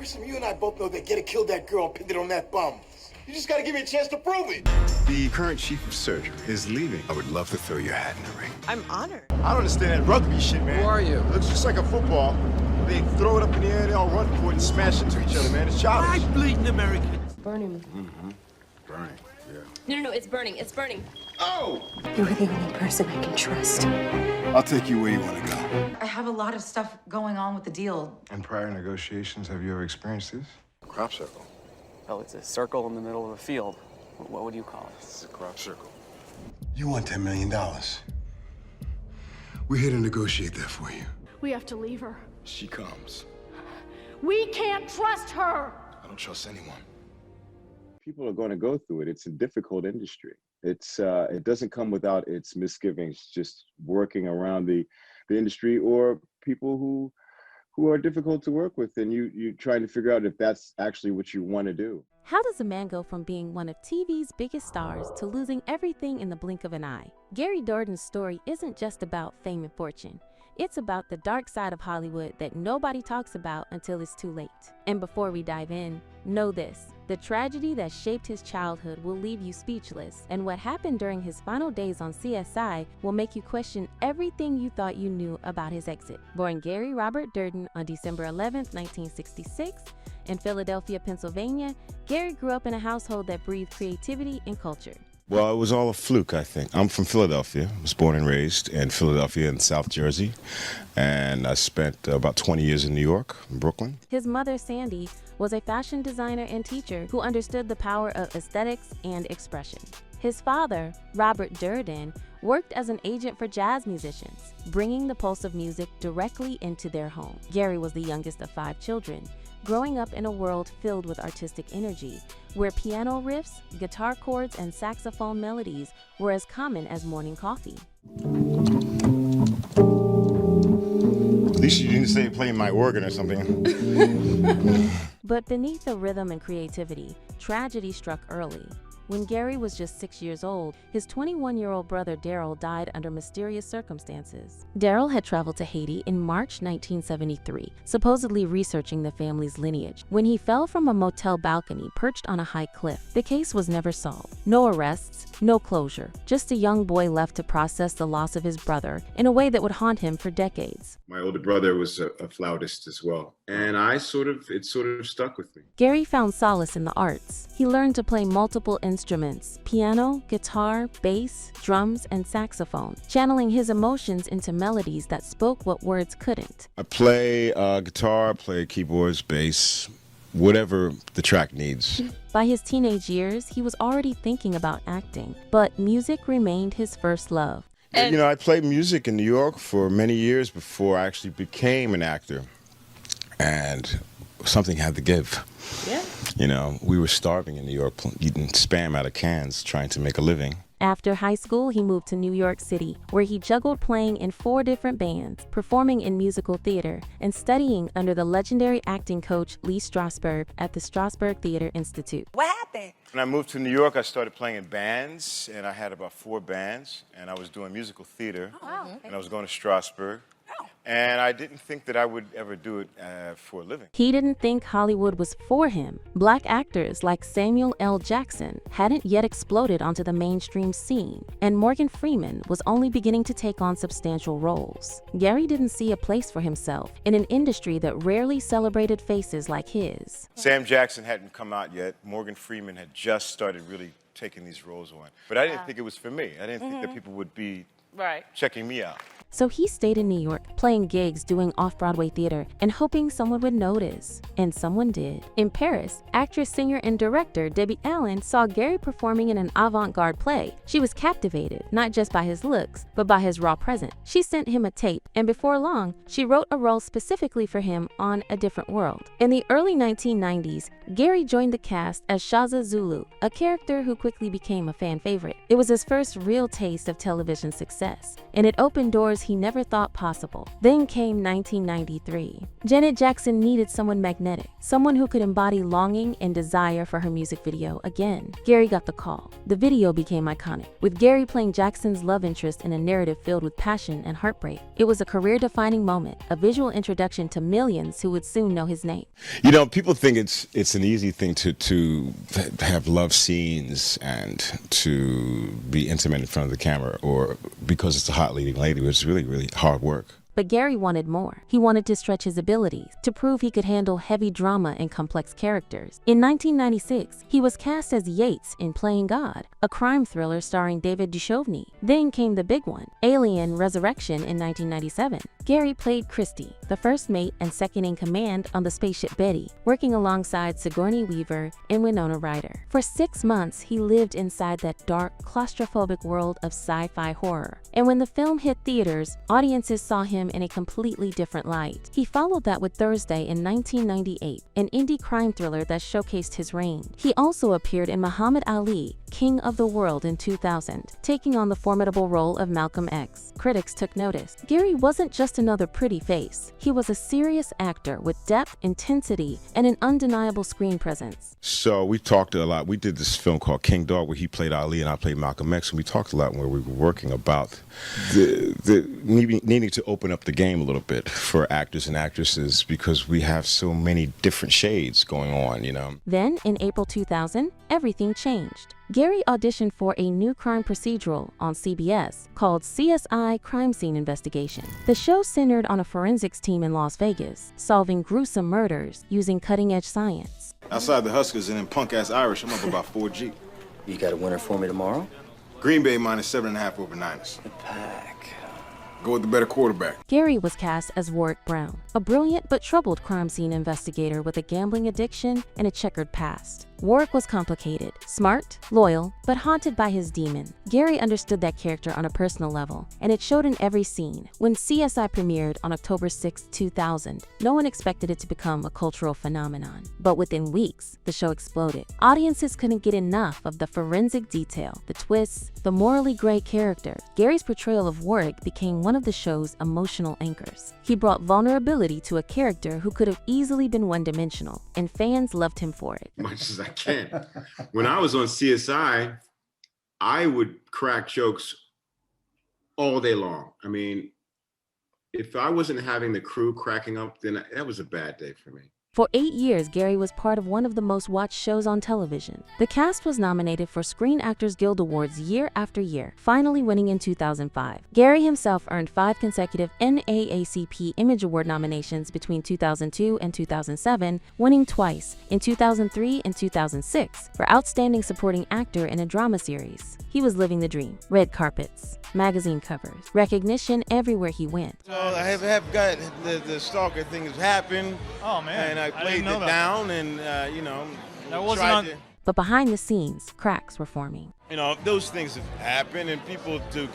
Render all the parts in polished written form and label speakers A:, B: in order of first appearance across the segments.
A: Grissom, you and I both know that Getter killed that girl and pinned it on that bum. You just gotta give me a chance to prove it.
B: The current chief of surgery is leaving. I would love to throw your hat in the ring.
C: I'm honored.
B: I don't understand that rugby shit, man.
D: Who are you?
B: It looks just like a football. They throw it up in the air, they all run for it and smash into each other, man. It's childish.
D: I'm bleeding Americans.
E: Burning.
B: Burning, yeah.
E: No, it's burning. It's burning.
B: Oh!
E: You're the only person I can trust.
B: I'll take you where you want to go.
F: I have a lot of stuff going on with the deal.
B: In prior negotiations, have you ever experienced this? Crop circle.
G: Well, it's a circle in the middle of a field. What would you call it?
B: It's a crop circle. You want $10 million. We're here to negotiate that for you.
H: We have to leave her.
B: She comes.
H: We can't trust her.
B: I don't trust anyone.
I: People are going to go through it. It's a difficult industry. It doesn't come without its misgivings, just working around the industry or people who are difficult to work with, and you trying to figure out if that's actually what you want to do.
J: How does a man go from being one of TV's biggest stars to losing everything in the blink of an eye? Gary Dourdan's story isn't just about fame and fortune. It's about the dark side of Hollywood that nobody talks about until it's too late. And before we dive in, know this: the tragedy that shaped his childhood will leave you speechless, and what happened during his final days on CSI will make you question everything you thought you knew about his exit. Born Gary Robert Dourdan on December 11, 1966, in Philadelphia, Pennsylvania, Gary grew up in a household that breathed creativity and culture.
K: Well, it was all a fluke, I think. I'm from Philadelphia. I was born and raised in Philadelphia and South Jersey. And I spent about 20 years in New York, in Brooklyn.
J: His mother, Sandy, was a fashion designer and teacher who understood the power of aesthetics and expression. His father, Robert Dourdan, worked as an agent for jazz musicians, bringing the pulse of music directly into their home. Gary was the youngest of 5 children, growing up in a world filled with artistic energy, where piano riffs, guitar chords, and saxophone melodies were as common as morning coffee.
K: At least you didn't say playing my organ or something.
J: But beneath the rhythm and creativity, tragedy struck early. When Gary was just 6 years old, his 21-year-old brother Daryl died under mysterious circumstances. Daryl had traveled to Haiti in March 1973, supposedly researching the family's lineage, when he fell from a motel balcony perched on a high cliff. The case was never solved. No arrests, no closure, just a young boy left to process the loss of his brother in a way that would haunt him for decades.
I: My older brother was a flautist as well, and it sort of stuck with me.
J: Gary found solace in the arts. He learned to play multiple instruments: piano, guitar, bass, drums, and saxophone, channeling his emotions into melodies that spoke what words couldn't.
K: I play guitar, play keyboards, bass, whatever the track needs.
J: By his teenage years, he was already thinking about acting, but music remained his first love.
K: You know, I played music in New York for many years before I actually became an actor. And something had to give.
C: Yeah.
K: You know, we were starving in New York, eating Spam out of cans, trying to make a living.
J: After high school, he moved to New York City, where he juggled playing in 4 different bands, performing in musical theater, and studying under the legendary acting coach Lee Strasberg at the Strasberg Theater Institute.
C: What happened?
K: When I moved to New York, I started playing in bands, and I had about 4 bands, and I was doing musical theater, and I was going to Strasberg. And I didn't think that I would ever do it for a living.
J: He didn't think Hollywood was for him. Black actors like Samuel L. Jackson hadn't yet exploded onto the mainstream scene, and Morgan Freeman was only beginning to take on substantial roles. Gary didn't see a place for himself in an industry that rarely celebrated faces like his.
K: Sam Jackson hadn't come out yet. Morgan Freeman had just started really taking these roles on. But I didn't think it was for me. I didn't think that people would be checking me out.
J: So he stayed in New York, playing gigs, doing off-Broadway theater, and hoping someone would notice. And someone did. In Paris, actress, singer, and director Debbie Allen saw Gary performing in an avant-garde play. She was captivated, not just by his looks, but by his raw presence. She sent him a tape, and before long, she wrote a role specifically for him on A Different World. In the early 1990s, Gary joined the cast as Shaza Zulu, a character who quickly became a fan favorite. It was his first real taste of television success, and it opened doors dreams he never thought possible. Then came 1993. Janet Jackson needed someone magnetic, someone who could embody longing and desire for her music video again. Gary got the call. The video became iconic, with Gary playing Jackson's love interest in a narrative filled with passion and heartbreak. It was a career-defining moment, a visual introduction to millions who would soon know his name.
B: You know, people think it's an easy thing to have love scenes and to be intimate in front of the camera, or because it's a hot leading lady. It's really, really hard work.
J: But Gary wanted more. He wanted to stretch his abilities, to prove he could handle heavy drama and complex characters. In 1996, he was cast as Yates in Playing God, a crime thriller starring David Duchovny. Then came the big one, Alien: Resurrection in 1997. Gary played Christie, the first mate and second in command on the spaceship Betty, working alongside Sigourney Weaver and Winona Ryder. For 6 months, he lived inside that dark, claustrophobic world of sci-fi horror. And when the film hit theaters, audiences saw him in a completely different light. He followed that with Thursday in 1998, an indie crime thriller that showcased his reign. He also appeared in Muhammad Ali, King of the World in 2000, taking on the formidable role of Malcolm X. Critics took notice. Gary wasn't just another pretty face. He was a serious actor with depth, intensity, and an undeniable screen presence.
B: So we talked a lot. We did this film called King Dog, where he played Ali and I played Malcolm X, and we talked a lot when we were working about the needing to open up the game a little bit for actors and actresses, because we have so many different shades going on, you know.
J: Then, in April 2000, everything changed. Gary auditioned for a new crime procedural on CBS called CSI: Crime Scene Investigation. The show centered on a forensics team in Las Vegas, solving gruesome murders using cutting-edge science.
K: Outside the Huskers and in punk-ass Irish, I'm up about 4G.
A: You got a winner for me tomorrow?
K: Green Bay minus 7.5 over Niners.
A: The pack.
K: Go with the better quarterback.
J: Gary was cast as Warwick Brown, a brilliant but troubled crime scene investigator with a gambling addiction and a checkered past. Warwick was complicated, smart, loyal, but haunted by his demon. Gary understood that character on a personal level, and it showed in every scene. When CSI premiered on October 6, 2000, no one expected it to become a cultural phenomenon. But within weeks, the show exploded. Audiences couldn't get enough of the forensic detail, the twists, the morally gray character. Gary's portrayal of Warwick became one of the show's emotional anchors. He brought vulnerability to a character who could have easily been one-dimensional, and fans loved him for it.
B: Much as I can. When I was on CSI, I would crack jokes all day long. I mean, if I wasn't having the crew cracking up, then that was a bad day for me.
J: For 8 years, Gary was part of one of the most watched shows on television. The cast was nominated for Screen Actors Guild Awards year after year, finally winning in 2005. Gary himself earned 5 consecutive NAACP Image Award nominations between 2002 and 2007, winning twice, in 2003 and 2006, for Outstanding Supporting Actor in a Drama Series. He was living the dream. Red carpets, magazine covers, recognition everywhere he went.
K: So I have got the stalker thing has happened.
C: Oh man,
K: and I played it down, and
C: that wasn't on.
J: But behind the scenes, cracks were forming.
K: Those things have happened, and people do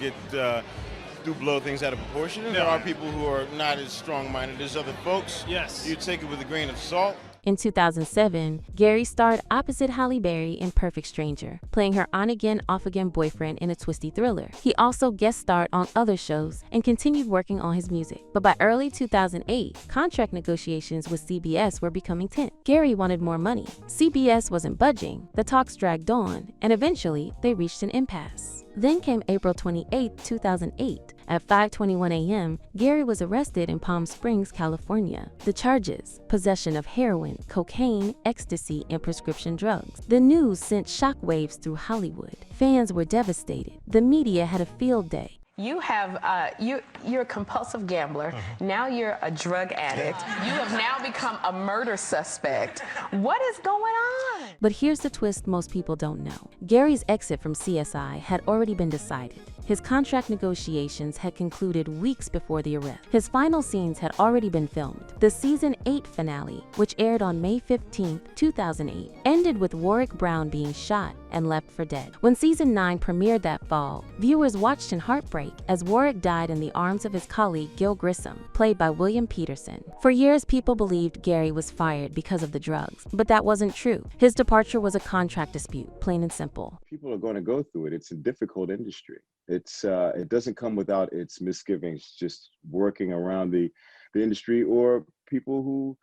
K: blow things out of proportion. And there are people who are not as strong-minded as other folks.
C: Yes.
K: You take it with a grain of salt.
J: In 2007, Gary starred opposite Halle Berry in Perfect Stranger, playing her on-again, off-again boyfriend in a twisty thriller. He also guest starred on other shows and continued working on his music. But by early 2008, contract negotiations with CBS were becoming tense. Gary wanted more money. CBS wasn't budging. The talks dragged on, and eventually, they reached an impasse. Then came April 28, 2008. At 5:21 a.m., Gary was arrested in Palm Springs, California. The charges: possession of heroin, cocaine, ecstasy, and prescription drugs. The news sent shockwaves through Hollywood. Fans were devastated. The media had a field day.
D: You have, you're a compulsive gambler. Now you're a drug addict. You have now become a murder suspect. What is going on?
J: But here's the twist most people don't know. Gary's exit from CSI had already been decided. His contract negotiations had concluded weeks before the arrest. His final scenes had already been filmed. The season 8 finale, which aired on May 15, 2008, ended with Warwick Brown being shot and left for dead. When season 9 premiered that fall, viewers watched in heartbreak as Warwick died in the arms of his colleague Gil Grissom, played by William Peterson. For years, people believed Gary was fired because of the drugs, but that wasn't true. His departure was a contract dispute, plain and simple.
I: People are going to go through it. It's a difficult industry. It doesn't come without its misgivings, just working around the industry or people who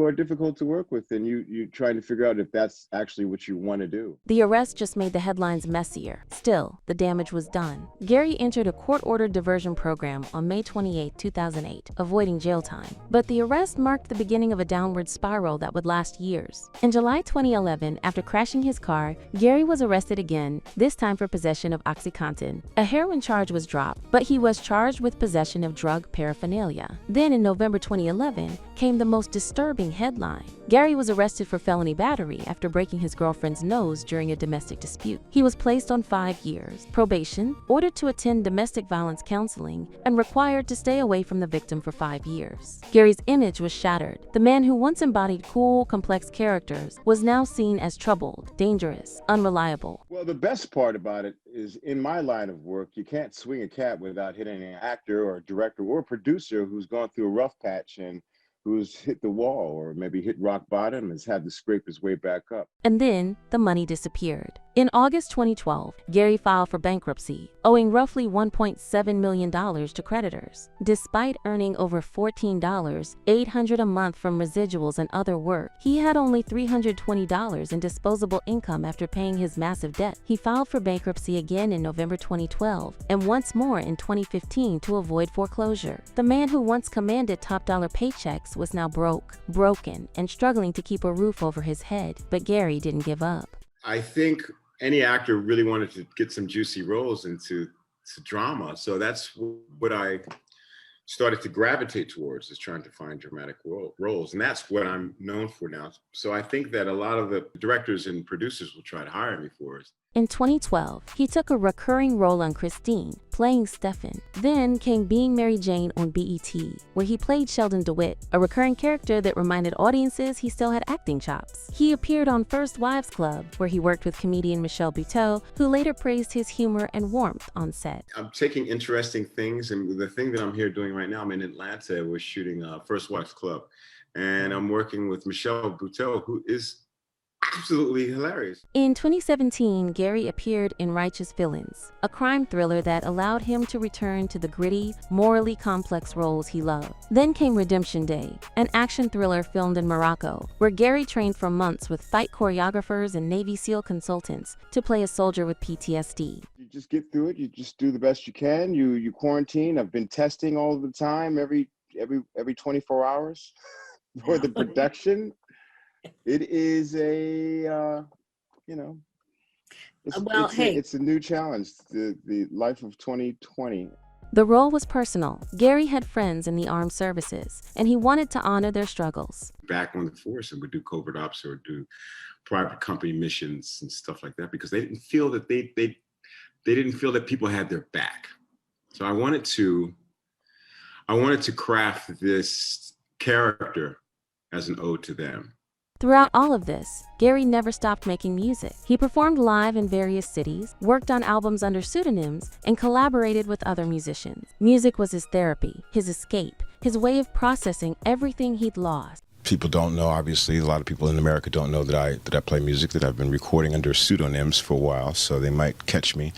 I: are difficult to work with, and you trying to figure out if that's actually what you want to do.
J: The arrest just made the headlines messier. Still, the damage was done. Gary entered a court-ordered diversion program on May 28, 2008, avoiding jail time. But the arrest marked the beginning of a downward spiral that would last years. In July 2011, after crashing his car, Gary was arrested again, this time for possession of OxyContin. A heroin charge was dropped, but he was charged with possession of drug paraphernalia. Then in November 2011 came the most disturbing headline. Gary was arrested for felony battery after breaking his girlfriend's nose during a domestic dispute. He was placed on 5 years, probation, ordered to attend domestic violence counseling, and required to stay away from the victim for 5 years. Gary's image was shattered. The man who once embodied cool, complex characters was now seen as troubled, dangerous, unreliable.
I: Well, the best part about it is, in my line of work, you can't swing a cat without hitting an actor or a director or a producer who's gone through a rough patch and who's hit the wall or maybe hit rock bottom and has had to scrape his way back up.
J: And then the money disappeared. In August 2012, Gary filed for bankruptcy, owing roughly $1.7 million to creditors. Despite earning over $14,800 a month from residuals and other work, he had only $320 in disposable income after paying his massive debt. He filed for bankruptcy again in November 2012 and once more in 2015 to avoid foreclosure. The man who once commanded top-dollar paychecks was now broken, and struggling to keep a roof over his head. But Gary didn't give up.
K: I think any actor really wanted to get some juicy roles into drama. So that's what I started to gravitate towards, is trying to find dramatic roles. And that's what I'm known for now. So I think that a lot of the directors and producers will try to hire me for it.
J: In 2012, he took a recurring role on Christine, playing Stefan. Then came Being Mary Jane on BET, where he played Sheldon DeWitt, a recurring character that reminded audiences he still had acting chops. He appeared on First Wives Club, where he worked with comedian Michelle Buteau, who later praised his humor and warmth on set.
K: I'm taking interesting things, and the thing that I'm here doing right now, I'm in Atlanta, we're shooting First Wives Club, and I'm working with Michelle Buteau, who is absolutely hilarious.
J: In 2017, Gary appeared in Righteous Villains, a crime thriller that allowed him to return to the gritty, morally complex roles he loved. Then came Redemption Day, an action thriller filmed in Morocco, where Gary trained for months with fight choreographers and Navy SEAL consultants to play a soldier with PTSD.
I: You just get through it. You just do the best you can. You quarantine. I've been testing all the time, every 24 hours for the production. It is it's a new challenge, the life of 2020.
J: The role was personal. Gary had friends in the armed services, and he wanted to honor their struggles.
K: Back on the force, and would do covert ops or do private company missions and stuff like that, because they didn't feel that they didn't feel that people had their back. So I wanted to craft this character as an ode to them.
J: Throughout all of this, Gary never stopped making music. He performed live in various cities, worked on albums under pseudonyms, and collaborated with other musicians. Music was his therapy, his escape, his way of processing everything he'd lost.
B: People don't know, obviously, a lot of people in America don't know that I play music, that I've been recording under pseudonyms for a while, so they might catch me.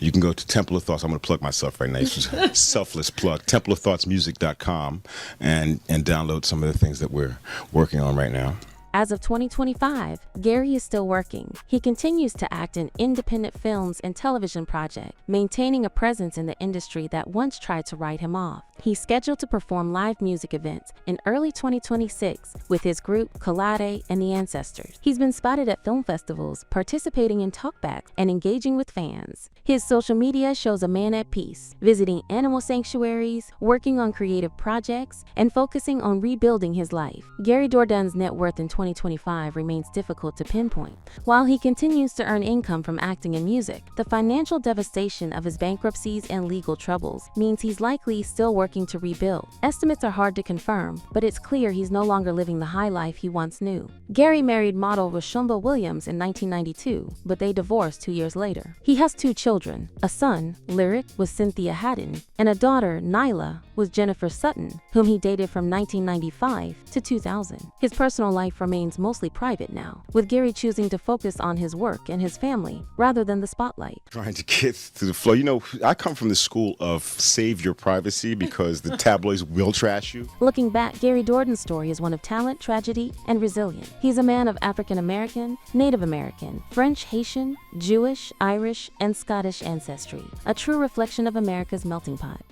B: You can go to Temple of Thoughts. I'm going to plug myself right now. It's a selfless plug. TempleOfThoughtsMusic.com and download some of the things that we're working on right now.
J: As of 2025, Gary is still working. He continues to act in independent films and television projects, maintaining a presence in the industry that once tried to write him off. He's scheduled to perform live music events in early 2026 with his group Collade and the Ancestors. He's been spotted at film festivals, participating in talkbacks, and engaging with fans. His social media shows a man at peace, visiting animal sanctuaries, working on creative projects, and focusing on rebuilding his life. Gary Dourdan's net worth in 2025 remains difficult to pinpoint. While he continues to earn income from acting and music, the financial devastation of his bankruptcies and legal troubles means he's likely still working to rebuild. Estimates are hard to confirm, but it's clear he's no longer living the high life he once knew. Gary married model Rashomba Williams in 1992, but they divorced 2 years later. He has 2 children, a son, Lyric, with Cynthia Haddon, and a daughter, Nyla, with Jennifer Sutton, whom he dated from 1995 to 2000. His personal life remains mostly private now, with Gary choosing to focus on his work and his family rather than the spotlight.
B: Trying to get to the flow. You know, I come from the school of save your privacy because the tabloids will trash you.
J: Looking back, Gary Dourdan's story is one of talent, tragedy, and resilience. He's a man of African American, Native American, French, Haitian, Jewish, Irish, and Scottish ancestry, a true reflection of America's melting pot.